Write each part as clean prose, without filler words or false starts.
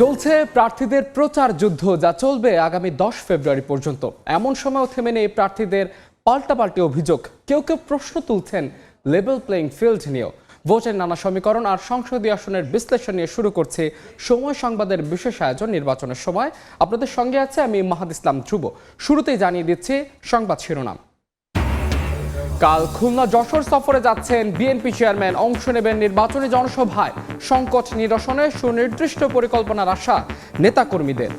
চলছে প্রার্থীদের প্রচার যুদ্ধ, যা চলবে আগামী 10 ফেব্রুয়ারি পর্যন্ত। এমন সময়ও থেমে নেই প্রার্থীদের পাল্টাপাল্টি অভিযোগ। কেউ কেউ প্রশ্ন তুলছেন লেভেল প্লেইং ফিল্ড নিয়েও। ভোটের নানা সমীকরণ আর সংসদীয় আসনের বিশ্লেষণ নিয়ে শুরু করছে সময় সংবাদের বিশেষ আয়োজন নির্বাচনের সময়। আপনাদের সঙ্গে আছে আমি মাহাদ ইসলাম ধ্রুব। শুরুতেই জানিয়ে দিচ্ছি সংবাদ শিরোনাম। কাল খুলনা যশোর সফরে যাচ্ছেন বিএনপি চেয়ারম্যান, অংশ নেবেন নির্বাচনী জনসভায়। সংকট নিরসনে সুনির্দিষ্ট পরিকল্পনার আশা নেতাকর্মীদের।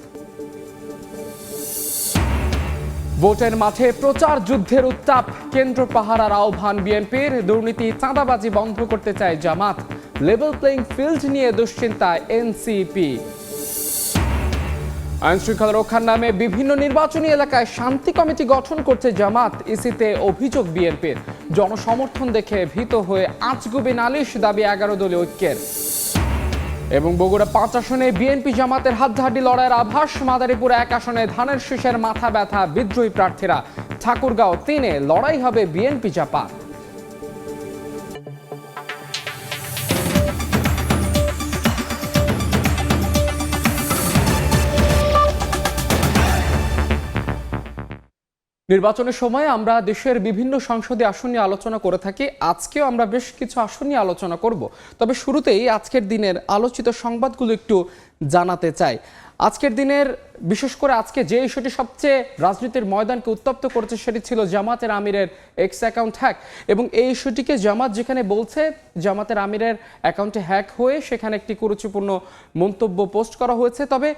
ভোটের মাঠে প্রচার যুদ্ধের উত্তাপ, কেন্দ্র পাহারার আহ্বান বিএনপির। দুর্নীতি চাঁদাবাজি বন্ধ করতে চায় জামাত। লেভেল প্লেইং ফিল্ড নিয়ে দুশ্চিন্তায় এনসিপি। আইন শৃঙ্খলা রক্ষার নামে বিভিন্ন নির্বাচনী এলাকায় শান্তি কমিটি গঠন করছে জামাত। ইসিতে অভিযোগ বিএনপির। জনসমর্থন দেখে ভীত হয়ে আজগুবি নালিশ, দাবি 11 দলীয় ঐক্যের। এবং বগুড়া 5 আসনে বিএনপি জামাতের হাড্ডাহাড্ডি লড়াইয়ের আভাস। মাদারীপুর 1 আসনে ধানের শীষের মাথা ব্যথা বিদ্রোহী প্রার্থীরা। ঠাকুরগাঁও 3-এ লড়াই হবে বিএনপি জামাত। নির্বাচনের সময় আমরা দেশের বিভিন্ন সংসদীয় আসন নিয়ে আলোচনা করে থাকি। আজকেও আমরা বেশ কিছু আসন নিয়ে আলোচনা করব। তবে শুরুতেই আজকের দিনের আলোচিত সংবাদগুলো একটু জানাতে চাই। আজকের দিনের বিশেষ করে আজকে যে ইস্যুটি সবচেয়ে রাজনীতির ময়দানকে উত্তপ্ত করেছে সেটি ছিল জামাতের আমিরের এক্স অ্যাকাউন্ট হ্যাক। এবং এই ইস্যুটিকে জামাত যেখানে বলছে জামাতের আমিরের অ্যাকাউন্টে হ্যাক হয়ে সেখানে একটি কুরুচিপূর্ণ মন্তব্য পোস্ট করা হয়েছে। তবে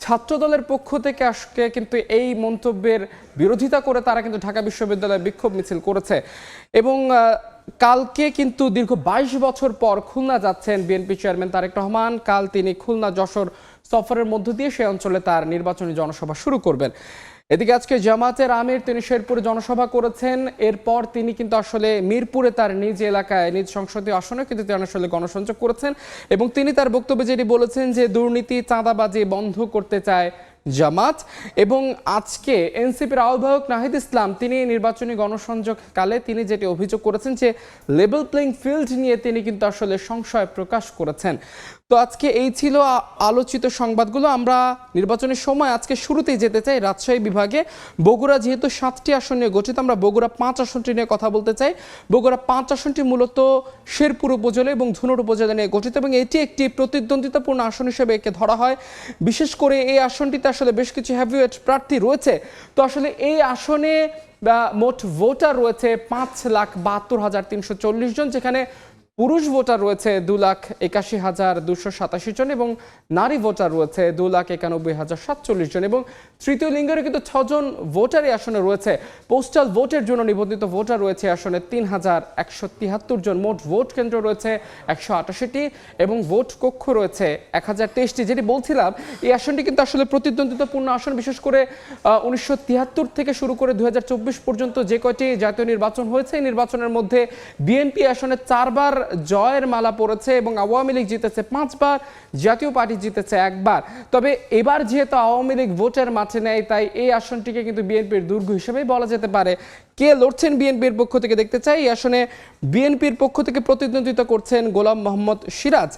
ছাত্রদলের পক্ষ থেকে আজকে কিন্তু এই মন্তব্যের বিরোধিতা করে তারা কিন্তু ঢাকা বিশ্ববিদ্যালয়ে বিক্ষোভ মিছিল করেছে। এবং কালকে কিন্তু দীর্ঘ 22 বছর পর খুলনা যাচ্ছেন বিএনপি চেয়ারম্যান তারেক রহমান। কাল তিনি খুলনা যশোর সফরের মধ্য দিয়ে সেই অঞ্চলে তার নির্বাচনী জনসভা শুরু করবেন। এদিকে আজকে জামাতের আমির তিনি শেরপুরে জনসভা করেছেন। এরপর তিনি কিন্তু আসলে মিরপুরে তার নিজ এলাকায় নিজ সংসদীয় আসনে কিন্তু তিনি আসলে গণসংযোগ করেছেন। এবং তিনি তার বক্তব্যে যেটি বলেছেন যে দুর্নীতি চাঁদাবাজি বন্ধ করতে চায় জামাত। এবং আজকে এনসিপির আহ্বায়ক নাহিদ ইসলাম তিনি নির্বাচনী গণসংযোগকালে তিনি যেটি অভিযোগ করেছেন যে লেভেল প্লেইং ফিল্ড নিয়ে তিনি কিন্তু আসলে সংশয় প্রকাশ করেছেন। তো আজকে এই ছিল আলোচিত সংবাদগুলো। আমরা নির্বাচনের সময় আজকে শুরুতেই যেতে চাই রাজশাহী বিভাগে। বগুড়া যেহেতু 7টি আসন নিয়ে গঠিত, আমরা বগুড়া 5 আসনটি নিয়ে কথা বলতে চাই। বগুড়া 5 আসনটি মূলত শেরপুর উপজেলা এবং ধুনট উপজেলা নিয়ে গঠিত এবং এটি একটি প্রতিদ্বন্দ্বিতাপূর্ণ আসন হিসেবে একে ধরা হয়। বিশেষ করে এই আসনটিতে আসলে বেশ কিছু হেভিওয়েট প্রার্থী রয়েছে। তো আসলে এই আসনে মোট ভোটার রয়েছে 5,72,340 জন, যেখানে পুরুষ ভোটার রয়েছে 2,81,287 জন এবং নারী ভোটার রয়েছে 2,91,047 জন এবং তৃতীয় লিঙ্গের কিন্তু 6 জন ভোটার এই আসনে রয়েছে। পোস্টাল ভোটের জন্য নিবন্ধিত ভোটার রয়েছে আসনে 3,173 জন। মোট ভোট কেন্দ্র রয়েছে 188টি এবং ভোট কক্ষ রয়েছে 1023টি। যেটি বলছিলাম, এই আসনটি কিন্তু আসলে প্রতিদ্বন্দ্বিতাপূর্ণ আসন। বিশেষ করে 1973 থেকে শুরু করে 2024 পর্যন্ত যে কয়টি জাতীয় নির্বাচন হয়েছে, এই নির্বাচনের মধ্যে বিএনপি আসনে 4 বার জয়ের মালা পড়েছে এবং আওয়ামী লীগ জিতেছে 5 বার, জাতীয় পার্টি জিতেছে 1 বার। তবে এবার যেহেতু আওয়ামী লীগ ভোটের মাঠে নেয়, তাই এই আসনটিকে কিন্তু বিএনপির দুর্গ হিসেবেই বলা যেতে পারে। কে লড়ছেন বিএনপির পক্ষ থেকে দেখতে চাই। এই আসনে বিএনপির পক্ষ থেকে প্রতিদ্বন্দ্বিতা করছেন গোলাম মোহাম্মদ সিরাজ।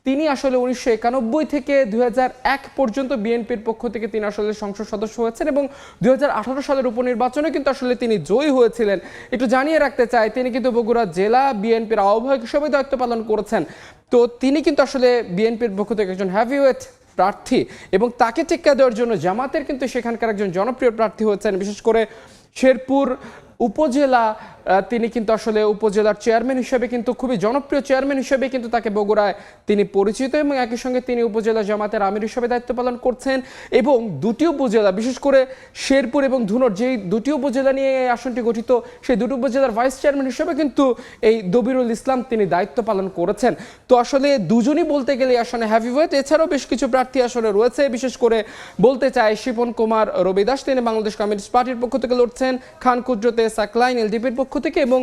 তিনি আসলে 1991 থেকে 2001 পর্যন্ত বিএনপির পক্ষ থেকে তিনি আসলে সংসদ সদস্য হয়েছেন এবং 2018 সালের উপনির্বাচনে কিন্তু আসলে তিনি জয়ী হয়েছিলেন। একটু জানিয়ে রাখতে চাই, তিনি কিন্তু বগুড়া জেলা বিএনপির আহ্বায়ক হিসেবে দায়িত্ব পালন করেছেন। তো তিনি কিন্তু আসলে বিএনপির পক্ষ থেকে একজন হেভিওয়েট প্রার্থী এবং তাকে টেক্কা দেওয়ার জন্য জামাতের কিন্তু সেখানকার একজন জনপ্রিয় প্রার্থী হয়েছেন। বিশেষ করে শেরপুর উপজেলা তিনি কিন্তু আসলে উপজেলার চেয়ারম্যান হিসেবে কিন্তু খুবই জনপ্রিয় চেয়ারম্যান হিসেবে কিন্তু তাকে বগুড়ায় তিনি পরিচিত এবং একই সঙ্গে তিনি উপজেলা জামাতের আমির হিসেবে দায়িত্ব পালন করছেন। এবং দুটি উপজেলা, বিশেষ করে শেরপুর এবং ধুনট, যেই দুটি উপজেলা নিয়ে এই আসনটি গঠিত, সেই দুটি উপজেলার ভাইস চেয়ারম্যান হিসেবে কিন্তু এই দবিরুল ইসলাম তিনি দায়িত্ব পালন করেছেন। তো আসলে দুজনই বলতে গেলে আসনে হেভিওয়েট। এছাড়াও বেশ কিছু প্রার্থী আসলে রয়েছে। বিশেষ করে বলতে চাই শিপন কুমার রবিদাস, তিনি বাংলাদেশ কমিউনিস্ট পার্টির পক্ষ থেকে লড়ছেন। খান কুদরতে সাকলাইন এলডিপির পক্ষ থেকে এবং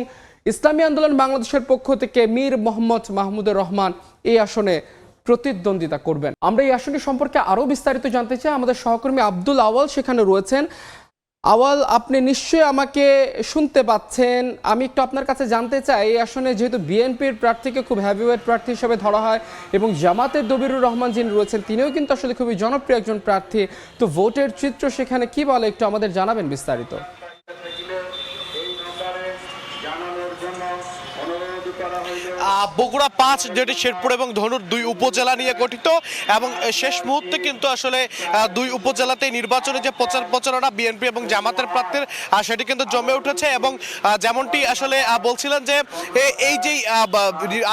ইসলামী আন্দোলন বাংলাদেশের পক্ষ থেকে মীর মোহাম্মদ মাহমুদুর রহমান এই আসনে প্রতিদ্বন্দ্বিতা করবেন। আমরা এই আসনটি সম্পর্কে আরো বিস্তারিত জানতে চাই। আমাদের সহকর্মী আব্দুল আওয়াল সেখানে রয়েছেন। আওয়াল, আপনি নিশ্চয়ই আমাকে শুনতে পাচ্ছেন। আমি একটু আপনার কাছে জানতে চাই, এই আসনে যেহেতু বিএনপির প্রার্থীকে খুব হ্যাভিওয়েট প্রার্থী হিসেবে ধরা হয় এবং জামাতের দবিরুর রহমান যিনি রয়েছেন তিনিও কিন্তু আসলে খুবই জনপ্রিয় একজন প্রার্থী, তো ভোটের চিত্র সেখানে কি বলে একটু আমাদের জানাবেন বিস্তারিত। বগুড়া 5 যেটি শেরপুর এবং ধনুর দুই উপজেলা নিয়ে গঠিত এবং শেষ মুহূর্তে কিন্তু আসলে দুই উপজেলাতে নির্বাচনে যে প্রচারণা বিএনপি এবং জামাতের প্রার্থীর সেটি কিন্তু জমে উঠেছে এবং যেমনটি আসলে বলছিলেন যে এই যে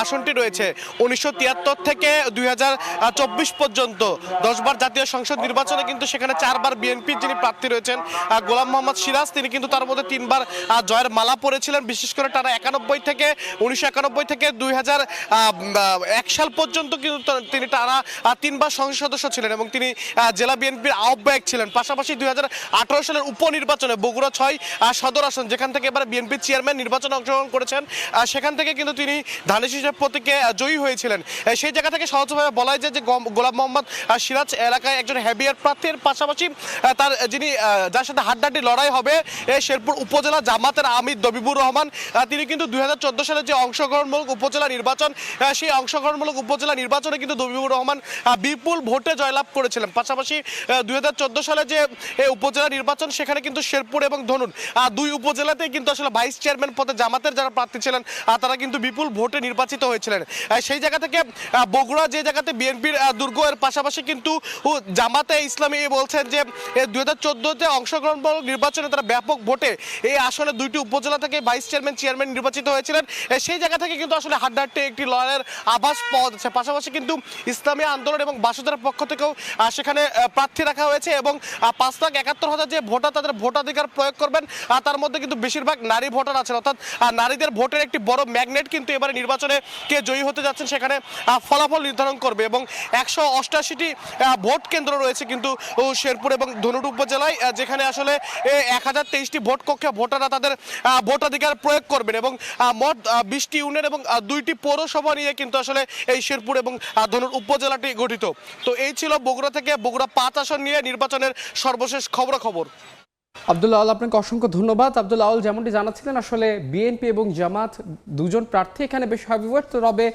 আসনটি রয়েছে 1973 থেকে 2024 পর্যন্ত 10 বার জাতীয় সংসদ নির্বাচনে কিন্তু সেখানে 4 বার বিএনপির যিনি প্রার্থী রয়েছেন গোলাম মোহাম্মদ সিরাজ, তিনি কিন্তু তার মধ্যে 3 বার জয়ের মালা পরেছিলেন। বিশেষ করে টানা 1991 থেকে 2001 সাল পর্যন্ত কিন্তু তিনি টানা 3 বার সংসদ সদস্য ছিলেন এবং তিনি জেলা বিএনপির আহ্বায়ক ছিলেন। পাশাপাশি 2018 সালের উপনির্বাচনে বগুড়া 6 সদর আসন, যেখান থেকে এবার বিএনপির চেয়ারম্যান নির্বাচনে অংশগ্রহণ করেছেন, সেখান থেকে কিন্তু তিনি ধানের শীষের প্রতীকে জয়ী হয়েছিলেন। সেই জায়গা থেকে সহজভাবে বলা যায় যে গোলাম মোহাম্মদ সিরাজ এলাকায় একজন হ্যাভিয়ার প্রার্থীর পাশাপাশি তার যিনি যার সাথে হাড্ডাহাড্ডি লড়াই হবে শেরপুর উপজেলা জামাতের আমির দবিবুর রহমান, তিনি কিন্তু 2014 সালে যে অংশগ্রহণমূলক উপজেলা নির্বাচন, সেই অংশগ্রহণমূলক উপজেলা নির্বাচনে কিন্তু দবিবুর রহমান বিপুল ভোটে জয়লাভ করেছিলেন। পাশাপাশি 2014 সালে যে উপজেলা নির্বাচন, সেখানে কিন্তু শেরপুর এবং ধনুন দুই উপজেলাতেই কিন্তু আসলে ভাইস চেয়ারম্যান পদে জামাতের যারা প্রার্থী ছিলেন তারা কিন্তু বিপুল ভোটে নির্বাচিত হয়েছিলেন। সেই জায়গা থেকে বগুড়া যে জায়গাতে বিএনপির দুর্গ, এর পাশাপাশি কিন্তু জামাতে ইসলামী বলছেন যে 2014-তে অংশগ্রহণমূলক নির্বাচনে তারা ব্যাপক ভোটে এই আসলে দুইটি উপজেলা থেকে ভাইস চেয়ারম্যান নির্বাচিত হয়েছিলেন। সেই জায়গা থেকে কিন্তু আসলে হাড্ডাহাড্ডি একটি লড়াইয়ের আভাস পাওয়া যাচ্ছে। পাশাপাশি কিন্তু ইসলামী আন্দোলন এবং বাসুদেবের পক্ষ থেকেও সেখানে প্রার্থী রাখা হয়েছে এবং 5,71,000 যে ভোটার তাদের ভোটাধিকার প্রয়োগ করবেন, তার মধ্যে কিন্তু বেশিরভাগ নারী ভোটার আছেন, অর্থাৎ নারীদের ভোটের একটি বড় ম্যাগনেট কিন্তু এবারে নির্বাচনে কে জয়ী হতে যাচ্ছেন সেখানে ফলাফল নির্ধারণ করবে। এবং 188টি ভোট কেন্দ্র রয়েছে কিন্তু শেরপুর এবং ধনুট উপজেলায়, যেখানে আসলে 1023টি ভোট কক্ষে ভোটাররা তাদের ভোটাধিকার প্রয়োগ করবেন এবং মোট 20টি ইউনিয়ন এবং 2টি পৌরসভা নিয়ে কিন্তু আসলে এই শেরপুর এবং ধনুর উপজেলাটি গঠিত। তো এই ছিল বগুড়া থেকে বগুড়া 5 আসন নিয়ে নির্বাচনের সর্বশেষ খবরাখবর। আব্দুল আওয়াল, আপনাকে অসংখ্য ধন্যবাদ। আব্দুল আওয়াল যেমনটি জানাচ্ছিলেন, আসলে বিএনপি এবং জামাত দুজন প্রার্থী এখানে বেশ হ্যাভিওয়েট, তবে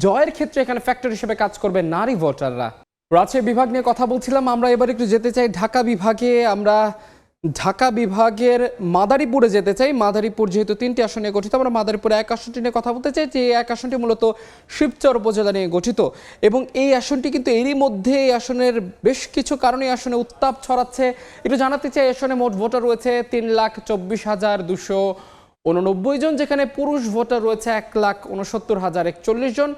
জয়ের ক্ষেত্রে এখানে ফ্যাক্টর হিসেবে কাজ করবে নারী ভোটাররা। রাজশাহী বিভাগ নিয়ে কথা বলছিলাম, আমরা এবার একটু যেতে চাই ঢাকা বিভাগে। আমরা ঢাকা বিভাগের মাদারীপুরে যেতে চাই। মাদারীপুর যেহেতু 3টি আসন নিয়ে গঠিত, আমরা মাদারীপুরে এক আসনটি নিয়ে কথা বলতে চাই, যে এক আসনটি মূলত শিবচর উপজেলা নিয়ে গঠিত এবং এই আসনটি কিন্তু এরই মধ্যে এই আসনের বেশ কিছু কারণে আসনে উত্তাপ ছড়াচ্ছে। একটু জানাতে চাই, আসনে মোট ভোটার রয়েছে 3,24,289 জন, যেখানে পুরুষ ভোটার রয়েছে 1,69,041 জন,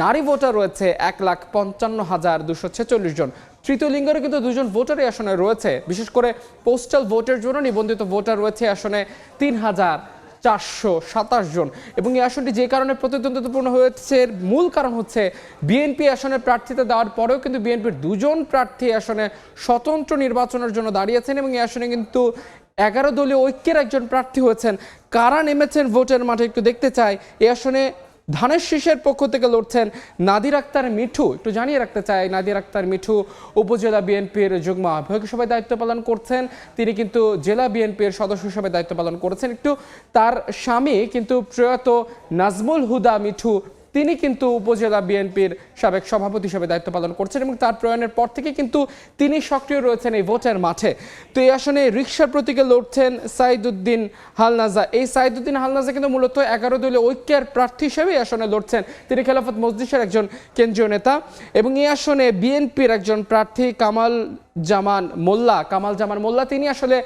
নারী ভোটার রয়েছে 1,55,246 জন। তৃতীয় লিঙ্গেরও কিন্তু 2জন ভোটার এই আসনে রয়েছে। বিশেষ করে পোস্টাল ভোটের জন্য নিবন্ধিত ভোটার রয়েছে আসনে 3,427 জন এবং এই আসনটি যে কারণে প্রতিদ্বন্দ্বিতাপূর্ণ হয়েছে, মূল কারণ হচ্ছে বিএনপি আসনে প্রার্থিতা দেওয়ার পরেও কিন্তু বিএনপির 2জন প্রার্থী আসনে স্বতন্ত্র নির্বাচনের জন্য দাঁড়িয়েছেন এবং এই আসনে কিন্তু 11 দলীয় ঐক্যের একজন প্রার্থী হয়েছেন। কারা নেমেছেন ভোটের মাঠে একটু দেখতে চাই। এই আসনে ধানের শীষের পক্ষ থেকে লড়ছেন নাদির আক্তার মিঠু। একটু জানিয়ে রাখতে চাই, নাদির আক্তার মিঠু উপজেলা বিএনপির যুগ্ম আহ্বায়ক হিসেবে দায়িত্ব পালন করছেন। তিনি কিন্তু জেলা বিএনপির সদস্য হিসেবে দায়িত্ব পালন করেছেন। একটু তার স্বামী কিন্তু প্রয়াত নাজমুল হুদা মিঠু, তিনি কিন্তু উপজেলা বিএনপির সাবেক সভাপতি হিসেবে দায়িত্ব পালন করছেন এবং তার প্রয়াণের পর থেকে কিন্তু তিনি সক্রিয় রয়েছেন এই ভোটের মাঠে। তো এই আসনে রিকশার প্রতীকে লড়ছেন সাইদুদ্দিন হালনাজা। এই সাইদুদ্দিন হালনাজা কিন্তু মূলত 11 দলীয় ঐক্যের প্রার্থী হিসেবে এই আসনে লড়ছেন। তিনি খেলাফত মজলিসের একজন কেন্দ্রীয় নেতা এবং এই আসনে বিএনপির একজন প্রার্থী কামাল জামান মোল্লা, তিনি আসলে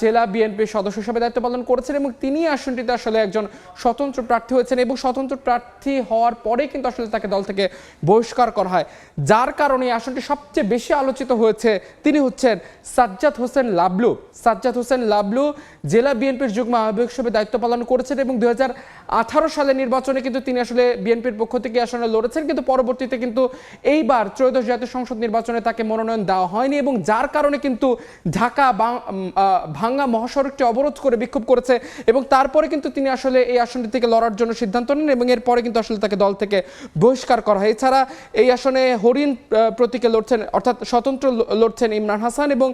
জেলা বিএনপির সদস্য হিসেবে দায়িত্ব পালন করেছেন এবং তিনি আসনটিতে আসলে একজন স্বতন্ত্র প্রার্থী হয়েছেন এবং স্বতন্ত্র প্রার্থী হওয়ার পরে কিন্তু আসলে তাকে দল থেকে বহিষ্কার করা হয়, যার কারণে আসনটি সবচেয়ে বেশি আলোচিত হয়েছে। তিনি হচ্ছেন সাজ্জাদ হোসেন লাবলু, জেলা বিএনপির যুগ্ম আহ্বায়ক হিসেবে দায়িত্ব পালন করেছেন এবং 2018 সালের নির্বাচনে কিন্তু তিনি আসলে বিএনপির পক্ষ থেকে আসনে লড়েছেন, কিন্তু পরবর্তীতে কিন্তু এইবার ত্রয়োদশ জাতীয় সংসদ নির্বাচনে তাকে মনোনয়ন দেওয়া হয়নি এবং যার কারণে কিন্তু ঢাকা ভাঙ্গা মহাসড়কটি অবরোধ করে বিক্ষোভ করেছে এবং তারপরে কিন্তু তিনি আসলে এই আসনটি থেকে লড়ার জন্য সিদ্ধান্ত নেন এবং এরপরে কিন্তু আসলে তাকে দল থেকে বহিষ্কার করা হয়। এছাড়া এই আসনে হরিণ প্রতীকে লড়ছেন, অর্থাৎ স্বতন্ত্র লড়ছেন ইমরান হাসান এবং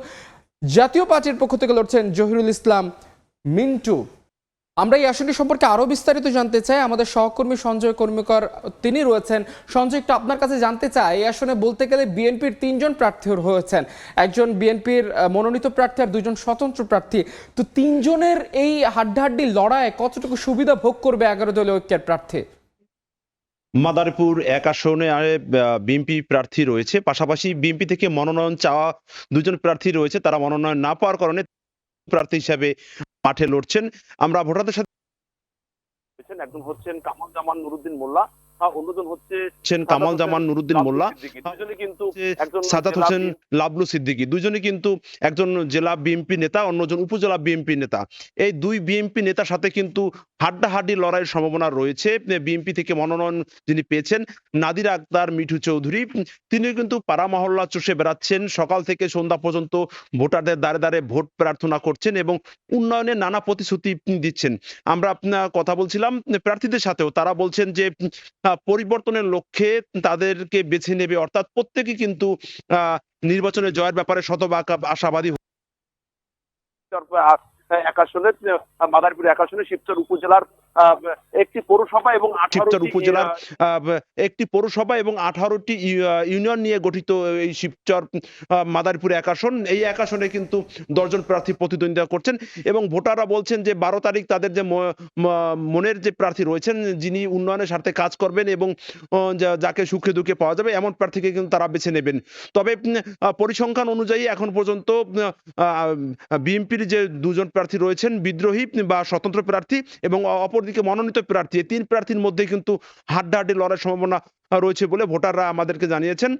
জাতীয় পার্টির পক্ষ থেকে লড়ছেন জহিরুল ইসলাম মিন্টু। আমরা এই আসনটি সম্পর্কে আরো বিস্তারিত জানতে চাই, আমাদের সহকর্মী সঞ্জয় কর্মীকর তিনি রয়েছেন। সঞ্জয়, একটু আপনার কাছে জানতে চাই, এই আসনে বলতে গেলে বিএনপির 3 জন প্রার্থী হয়েছেন, একজন বিএনপির মনোনীত প্রার্থী আর 2 জন স্বতন্ত্র প্রার্থী। তো 3 জনের এই হাড্ডাহাড্ডি লড়াইয়ে কতটুকু সুবিধা ভোগ করবে 11 দলীয় ঐক্যের প্রার্থী? মাদারীপুর 1 আসনে বিএনপি প্রার্থী রয়েছে, পাশাপাশি বিএনপি থেকে মনোনয়ন চাওয়া 2 জন প্রার্থী রয়েছে, তারা মনোনয়ন না পাওয়ার কারণে প্রার্থী হিসাবে মাঠে লড়ছেন। আমরা ভোটারদের সাথে একজন হচ্ছেন কামাল জামান নুরুদ্দিন মোল্লা, অন্যজন হচ্ছেন কামাল জামান নুরুদ্দিন মোল্লা, দুজনে কিন্তু একজন সাদাত হোসেন লাবলু সিদ্দিকী, দুজনে কিন্তু একজন জেলা বিএনপি নেতা, অন্যজন উপজেলা বিএনপি নেতা। এই 2 বিএনপি নেতার সাথে কিন্তু হাড্ডাহাড্ডি লড়াইয়ের সম্ভাবনা রয়েছে। বিএনপি থেকে মনোনয়ন যিনি পেয়েছেন নাদির আক্তার মিঠু চৌধুরী, তিনি কিন্তু পাড়া মহল্লা চষে বেড়াচ্ছেন, সকাল থেকে সন্ধ্যা পর্যন্ত ভোটারদের দ্বারে দ্বারে ভোট প্রার্থনা করছেন এবং উন্নয়নের নানা প্রতিশ্রুতি দিচ্ছেন। আমরা কথা বলছিলাম প্রার্থীদের সাথেও, তারা বলছেন যে পরিবর্তনের লক্ষ্যে তাদেরকে বেছে নেবে, অর্থাৎ প্রত্যেকেই কিন্তু নির্বাচনে জয়ের ব্যাপারে শতভাগ আশাবাদী। এক আসনে মাদারীপুর 1 আসনে শিবচর উপজেলার একটি পৌরসভা এবং 18টি ইউনিয়ন নিয়ে গঠিত এই শিবচর মাদারীপুর 1 আসন। এই 1 আসনে কিন্তু 10 জন প্রার্থী প্রতিদ্বন্দ্বিতা করছেন এবং ভোটাররা বলছেন যে 12 তারিখ তাদের যে মনের যে প্রার্থী রয়েছেন, যিনি উন্নয়নের স্বার্থে কাজ করবেন এবং যাকে সুখে দুঃখে পাওয়া যাবে, এমন প্রার্থীকে কিন্তু তারা বেছে নেবেন। তবে পরিসংখ্যান অনুযায়ী এখন পর্যন্ত বিএনপির যে 2 জন প্রার্থী রয়েছেন, বিদ্রোহী বা স্বতন্ত্র প্রার্থী এবং অপরদিকে মনোনীত প্রার্থী, এই 3 প্রার্থীর মধ্যে কিন্তু হাড্ডাহাড্ডি লড়াইয়ের সম্ভাবনা রয়েছে বলে ভোটাররা আমাদেরকে জানিয়েছেন।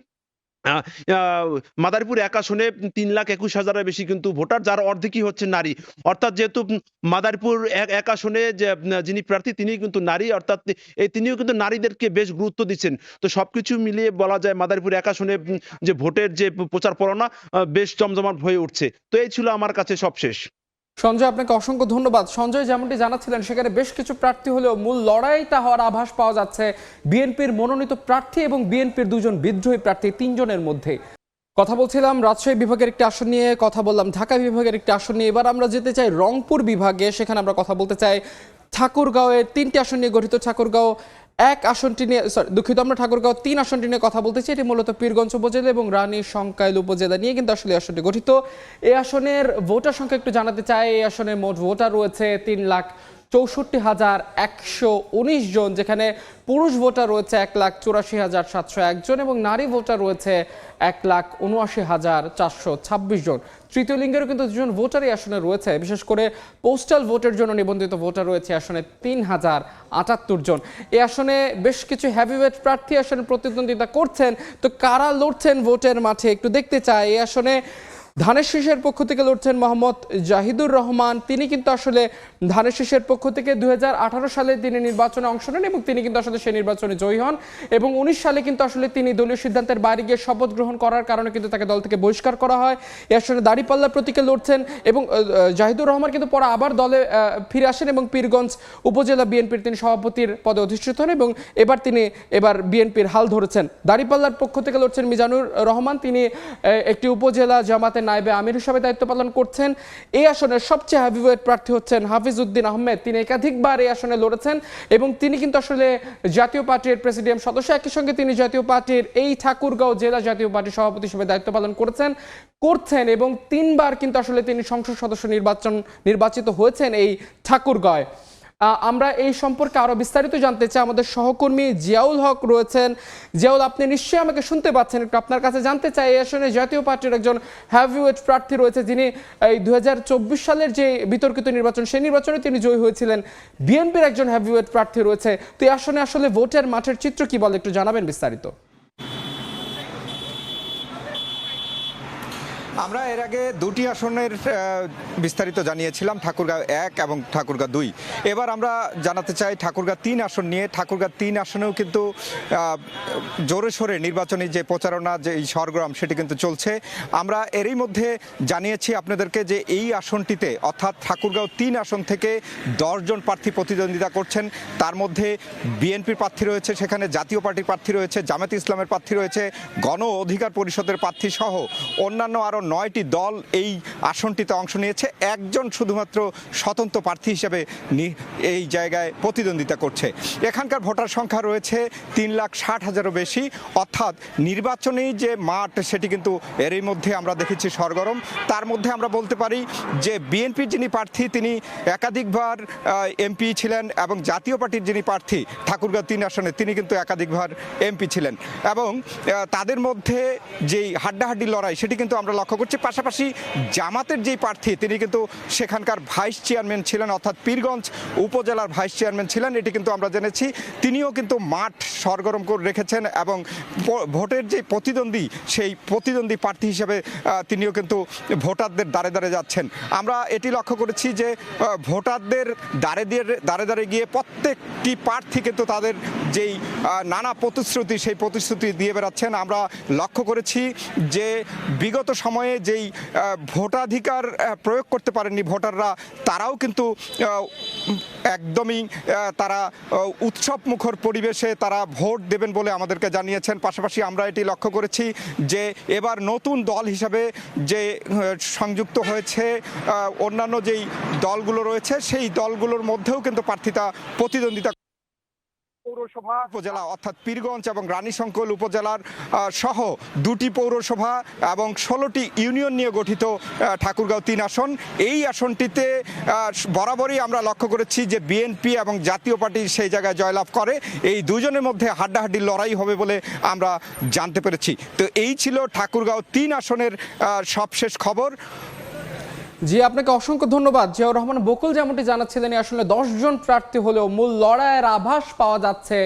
মাদারীপুর 1 আসনে 3,21,000-এর বেশি কিন্তু ভোটার, যার অর্ধেকই হচ্ছে নারী। অর্থাৎ যেহেতু মাদারীপুর 1 আসনে যে যিনি প্রার্থী তিনি কিন্তু নারী, অর্থাৎ তিনিও কিন্তু নারীদেরকে বেশ গুরুত্ব দিচ্ছেন। তো সবকিছু মিলিয়ে বলা যায় মাদারীপুর 1 আসনে যে ভোটের যে প্রচার প্রচারণা বেশ জমজমাট হয়ে উঠছে। তো এই ছিল আমার কাছে সবশেষ। সঞ্জয়, আপনাকে অসংখ্য ধন্যবাদ। সঞ্জয়, যেমনটি জানাচ্ছিলেন, সেখানে বেশ কিছু প্রার্থী হলেও মূল লড়াইটা হওয়ার আভাস পাওয়া যাচ্ছে বিএনপির মনোনীত প্রার্থী এবং বিএনপির 2 জন বিদ্রোহী প্রার্থী 3 জনের মধ্যে। কথা বলছিলাম রাজশাহী বিভাগের একটি আসন নিয়ে, কথা বললাম ঢাকা বিভাগের একটি আসন নিয়ে। এবার আমরা যেতে চাই রংপুর বিভাগে, সেখানে আমরা কথা বলতে চাই ঠাকুরগাঁওয়ের 3টি আসন নিয়ে গঠিত ঠাকুরগাঁও 1 আসনটি নিয়ে, আমরা ঠাকুরগাঁও 3 আসনটি নিয়ে কথা বলতে চাই। এটি মূলত পীরগঞ্জ উপজেলা এবং রানী সংকাইল উপজেলা নিয়ে কিন্তু আসলে আসনটি গঠিত। এই আসনের ভোটার সংখ্যা একটু জানাতে চাই। এই আসনের মোট ভোটার রয়েছে 3,64,119 জন, যেখানে পুরুষ ভোটার রয়েছে 1,84,701 জন এবং নারী ভোটার রয়েছে 1,79,426 জন। তৃতীয় লিঙ্গেরও কিন্তু 2 জন ভোটার এই আসনে রয়েছে। বিশেষ করে পোস্টাল ভোটের জন্য নিবন্ধিত ভোটার রয়েছে আসনে 3,078 জন। এই আসনে বেশ কিছু হেভিওয়েট প্রার্থী আসনে প্রতিদ্বন্দ্বিতা করছেন। তো কারা লড়ছেন ভোটের মাঠে একটু দেখতে চাই। এই আসনে ধানের শীষের পক্ষ থেকে লড়ছেন মোহাম্মদ জাহিদুর রহমান। তিনি কিন্তু আসলে ধানের শীষের পক্ষ থেকে 2018 সালে তিনি নির্বাচনে অংশ নেন এবং তিনি কিন্তু আসলে সেই নির্বাচনে জয়ী হন এবং 19 সালে কিন্তু আসলে তিনি দলীয় সিদ্ধান্তের বাইরে গিয়ে শপথ গ্রহণ করার কারণে কিন্তু তাকে দল থেকে বহিষ্কার করা হয়। এই আসলে দাঁড়িপাল্লার প্রতীকে লড়ছেন এবং জাহিদুর রহমান কিন্তু পরে আবার দলে ফিরে আসেন এবং পীরগঞ্জ উপজেলা বিএনপির তিনি সভাপতির পদে অধিষ্ঠিত হন এবং তিনি বিএনপির হাল ধরেছেন। দাঁড়িপাল্লার পক্ষ থেকে লড়ছেন মিজানুর রহমান। তিনি একটি উপজেলা জামাতের নায়েবে আমির হিসেবে দায়িত্ব পালন করছেন। এই আসনের সবচেয়ে হেভিওয়েট প্রার্থী হচ্ছেন হাফিজ উদ্দিন আহমেদ। তিনি একাধিকবার এই আসনে লড়েছেন এবং তিনি কিন্তু আসলে জাতীয় পার্টির প্রেসিডিয়াম সদস্য, একই সঙ্গে তিনি জাতীয় পার্টির এই ঠাকুরগাঁও জেলা জাতীয় পার্টির সভাপতি হিসেবে দায়িত্ব পালন করছেন এবং 3 বার কিন্তু আসলে তিনি সংসদ সদস্য নির্বাচিত হয়েছেন এই ঠাকুরগাঁওয়ে। আমরা এই সম্পর্কে আরো বিস্তারিত জানতে চাই। আমাদের সহকর্মী জিয়াউল হক রয়েছেন। জিয়াউল, আপনি নিশ্চয়ই আমাকে শুনতে পাচ্ছেন। একটু আপনার কাছে জানতে চাই, এই আসনে জাতীয় পার্টির একজন হেভিওয়েট প্রার্থী রয়েছে, যিনি এই 2024 সালের যে বিতর্কিত নির্বাচন, সেই নির্বাচনে তিনি জয়ী হয়েছিলেন। বিএনপির একজন হেভিওয়েট প্রার্থী রয়েছে। তো এই আসনে আসলে ভোটের মাঠের চিত্র কি বলে, একটু জানাবেন বিস্তারিত। আমরা এর আগে 2টি আসনের বিস্তারিত জানিয়েছিলাম, ঠাকুরগাঁও 1 এবং ঠাকুরগাঁও 2। এবার আমরা জানাতে চাই ঠাকুরগাঁও 3 আসন নিয়ে। ঠাকুরগাঁও 3 আসনেও কিন্তু জোরে সোরে নির্বাচনী যে প্রচারণা, যে এই সরগরম, সেটি কিন্তু চলছে। আমরা এরই মধ্যে জানিয়েছি আপনাদেরকে যে এই আসনটিতে, অর্থাৎ ঠাকুরগাঁও 3 আসন থেকে 10 জন প্রার্থী প্রতিদ্বন্দ্বিতা করছেন। তার মধ্যে বিএনপির প্রার্থী রয়েছে, সেখানে জাতীয় পার্টির প্রার্থী রয়েছে, জামায়াতে ইসলামের প্রার্থী রয়েছে, গণ অধিকার পরিষদের প্রার্থী সহ অন্যান্য আরও 9টি দল এই আসনটিতে অংশ নিয়েছে, একজন শুধুমাত্র স্বতন্ত্র প্রার্থী হিসেবে এই জায়গায় প্রতিদ্বন্দ্বিতা করছে। এখানকার ভোটার সংখ্যা রয়েছে 3,60,000-এরও বেশি, অর্থাৎ নির্বাচনী যে মাঠ সেটি কিন্তু এরই মধ্যে আমরা দেখেছি সরগরম। তার মধ্যে আমরা বলতে পারি যে বিএনপির যিনি প্রার্থী তিনি একাধিকবার এমপি ছিলেন এবং জাতীয় পার্টির যিনি প্রার্থী ঠাকুরগাঁও 3 আসনে তিনি কিন্তু একাধিকবার এমপি ছিলেন, এবং তাদের মধ্যে যেই হাড্ডাহাড্ডি লড়াই সেটি কিন্তু আমরা লক্ষ্য করছি। পাশাপাশি জামাতের যেই প্রার্থী তিনি কিন্তু সেখানকার ভাইস চেয়ারম্যান ছিলেন, অর্থাৎ পীরগঞ্জ উপজেলার ভাইস চেয়ারম্যান ছিলেন, এটি কিন্তু আমরা জেনেছি। তিনিও কিন্তু মাঠ সরগরম করে রেখেছেন এবং ভোটের যে প্রতিদ্বন্দ্বী সেই প্রতিদ্বন্দ্বী প্রার্থী হিসেবে তিনিও কিন্তু ভোটারদের দ্বারে দ্বারে যাচ্ছেন। আমরা এটি লক্ষ্য করেছি যে ভোটারদের দ্বারে দ্বারে গিয়ে প্রত্যেকটি প্রার্থী কিন্তু তাদের যেই নানা প্রতিশ্রুতি সেই প্রতিশ্রুতি দিয়ে বেড়াচ্ছেন। আমরা লক্ষ্য করেছি যে বিগত সময়ে যেই ভোটাধিকার প্রয়োগ করতে পারেননি ভোটাররা, তারাও কিন্তু একদমই তারা উৎসব মুখর পরিবেশে তারা ভোট দেবেন বলে আমাদেরকে জানিয়েছেন। পাশাপাশি আমরা এটি লক্ষ্য করেছি যে এবার নতুন দল হিসাবে যে সংযুক্ত হয়েছে অন্যান্য যেই দলগুলো রয়েছে সেই দলগুলোর মধ্যেও কিন্তু প্রার্থীতা প্রতিদ্বন্দ্বিতা পৌরসভা উপজেলা অর্থাৎ পীরগঞ্জ এবং রানীশঙ্কল উপজেলার সহ 2টি পৌরসভা এবং 16টি ইউনিয়ন নিয়ে গঠিত ঠাকুরগাঁও 3 আসন। এই আসনটিতে বরাবরই আমরা লক্ষ্য করেছি যে বিএনপি এবং জাতীয় পার্টি সেই জায়গায় জয়লাভ করে। এই দুজনের মধ্যে হাড্ডাহাড্ডি লড়াই হবে বলে আমরা জানতে পেরেছি। তো এই ছিল ঠাকুরগাঁও 3 আসনের সবশেষ খবর। জি, আপনাকে অসংখ্য ধন্যবাদ। জিয়াউর রহমান বকুল যেমনটি জানাচ্ছিলেন, আসলে 10 জন প্রার্থী হলেও মূল লড়াইয়ের আভাস পাওয়া যাচ্ছে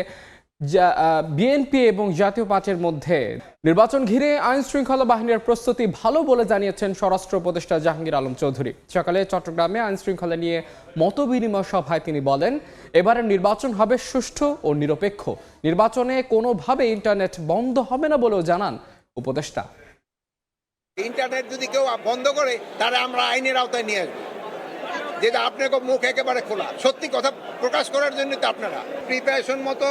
বিএনপি এবং জাতীয় পার্টির মধ্যে। নির্বাচন ঘিরে আইন শৃঙ্খলা বাহিনীর প্রস্তুতি ভালো বলে জানিয়েছেন স্বরাষ্ট্র উপদেষ্টা জাহাঙ্গীর আলম চৌধুরী। সকালে চট্টগ্রামে আইন শৃঙ্খলা নিয়ে মতবিনিময় সভায় তিনি বলেন, এবারের নির্বাচন হবে সুষ্ঠু ও নিরপেক্ষ। নির্বাচনে কোনোভাবে ইন্টারনেট বন্ধ হবে না বলেও জানান উপদেষ্টা। ইন্টারনেট যদি কেউ বন্ধ করে তাহলে আমরা আইনের আওতায় নিয়ে আসবো। যেটা আপনাকে মুখ একেবারে খোলা, সত্যি কথা প্রকাশ করার জন্য তো আপনারা প্রিপারেশন মতো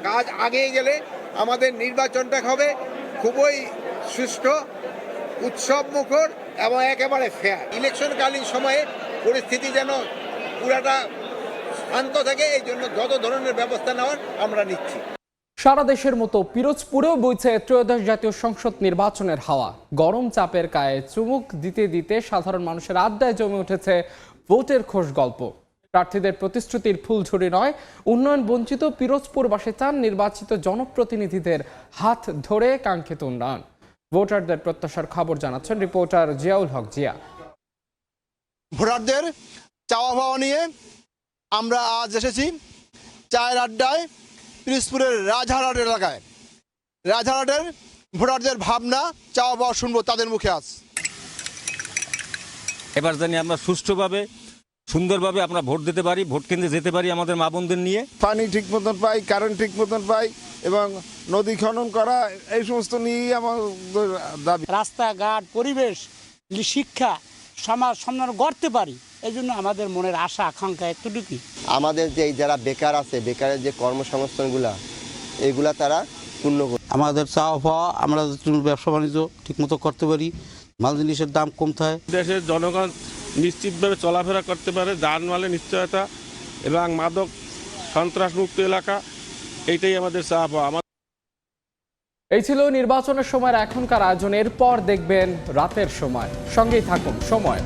কাজ আগিয়ে গেলে আমাদের নির্বাচনটা হবে খুবই সুষ্ঠু, উৎসব মুখর এবং একেবারে ফেয়ার। ইলেকশনকালীন সময়ে পরিস্থিতি যেন পুরাটা শান্ত থাকে, এই জন্য যত ধরনের ব্যবস্থা নেওয়ার আমরা নিচ্ছি। সারা দেশের মতো পিরোজপুরেও বইছে ত্রয়োদশ জাতীয় সংসদ নির্বাচনের হাওয়া। গরম চাপের গায়ে চুমুক দিতে দিতে সাধারণ মানুষের আড্ডায় জমে উঠেছে ভোটের খোশ গল্প। প্রার্থীদের প্রতিশ্রুতির ফুলঝুরি নয়, উন্নয়ন বঞ্চিত পিরোজপুরবাসী চান নির্বাচিত জনপ্রতিনিধিদের হাত ধরে কাঙ্ক্ষিত উন্নয়ন। ভোটারদের প্রত্যাশার খবর জানাচ্ছেন রিপোর্টার জিয়াউল হক জিয়া। ভোটারদের চাওয়া পাওয়া নিয়ে আমরা আজ এসেছি চায়ের আড্ডায় পিরোজপুরের রাজহাট এলাকায়। রাজহাটের ভোটারদের ভাবনা চাওয়া পাওয়া শুনবো তাদের মুখে আজ। এবার জানি আমরা সুষ্ঠুভাবে সুন্দরভাবে আমরা ভোট দিতে পারি, ভোট কেন্দ্রে যেতে পারি আমাদের মা বোনদের নিয়ে। পানি ঠিক মতন পাই, কারেন্ট ঠিক মতন পাই এবং নদী খনন করা, এই সমস্ত নিয়েই আমাদের দাবি। রাস্তাঘাট, পরিবেশ, শিক্ষা, সমাজ সম্মান গড়তে পারি, এই জন্য আমাদের মনের আশা আকাঙ্ক্ষা একটুটুকুই। আমাদের যে যারা বেকার আছে, বেকারের যে কর্মসংস্থানগুলা এগুলা তারা পূর্ণ করে। আমাদের চাওয়া পাওয়া আমরা ব্যবসা বাণিজ্য ঠিকমতো করতে পারি, মাল জিনিসের দাম কমতে হয়, দেশের জনগণ নিশ্চিতভাবে চলাফেরা করতে পারে, যানমালের নিশ্চয়তা এবং মাদক সন্ত্রাসমুক্ত এলাকা, এইটাই আমাদের চাওয়া পাওয়া। এই ছিল নির্বাচনের সময় এখনকার আয়োজন। এরপর দেখবেন রাতের সময়। সঙ্গেই থাকুন সময়।